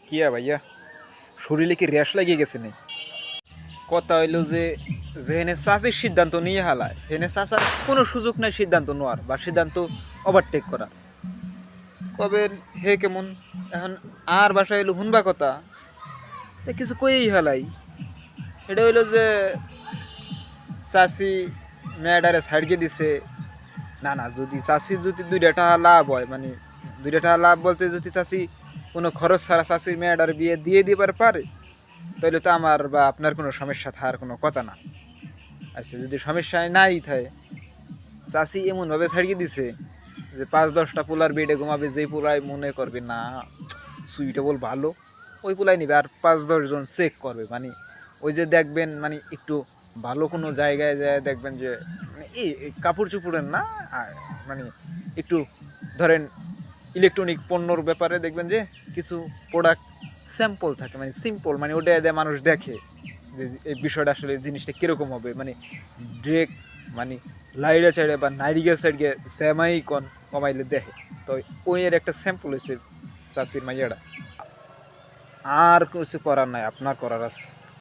কি ভাইয়া, শরীরে কি র্যাশ লাগিয়ে গেছে নাকি? কথা হইলো যে যেখানে চাষের সিদ্ধান্ত নিয়ে হালায় সেখানে চাষার কোনো সুযোগ নাই সিদ্ধান্ত নেওয়ার বা সিদ্ধান্ত ওভারটেক করার। কবে হে কেমন এখন আর বাসায় হইলো শুনবা কথা কিছু কইই হালাই। এটা হইলো যে চাষি মেয়েটারে ছাড়িয়ে দিছে। না না, যদি চাষি যদি দুইটা টাকা লাভ হয়, মানে দুইটা টাকা লাভ বলতে যদি চাষি কোনো খরচ ছাড়া চাষি মেয়েটার বিয়ে দিয়ে দিবার পারে, তাহলে তো আমার বা আপনার কোনো সমস্যা থাকার কোনো কথা না। আচ্ছা, যদি সমস্যায় নাই থাকে, চাষি এমনভাবে ছাড়িয়ে দিছে যে ৫-১০টা পোলার বেডে ঘুমাবে, যেই পোলায় মনে করবে না সুইটেবল ভালো, ওই পোলাই নিবে। আর ৫-১০ জন চেক করবে, মানে ওই যে দেখবেন মানে একটু ভালো কোনো জায়গায় যায় দেখবেন যে মানে এই কাপড় চুপড়ের না, মানে একটু ধরেন ইলেকট্রনিক পণ্যর ব্যাপারে দেখবেন যে কিছু প্রোডাক্ট স্যাম্পল থাকে, মানে সিম্পল, মানে ওটা দিয়ে মানুষ দেখে যে এই বিষয়টা আসলে জিনিসটা কীরকম হবে, মানে ড্রেক মানে লাইড়া চাইড়ে বা নাইরিগের সাইডে স্যামাই কমাইলে দেখে। তো ওই এর একটা স্যাম্পল হয়েছে চাষির মাইয়াটা। আর কিছু করার নাই, আপনার করার আছে।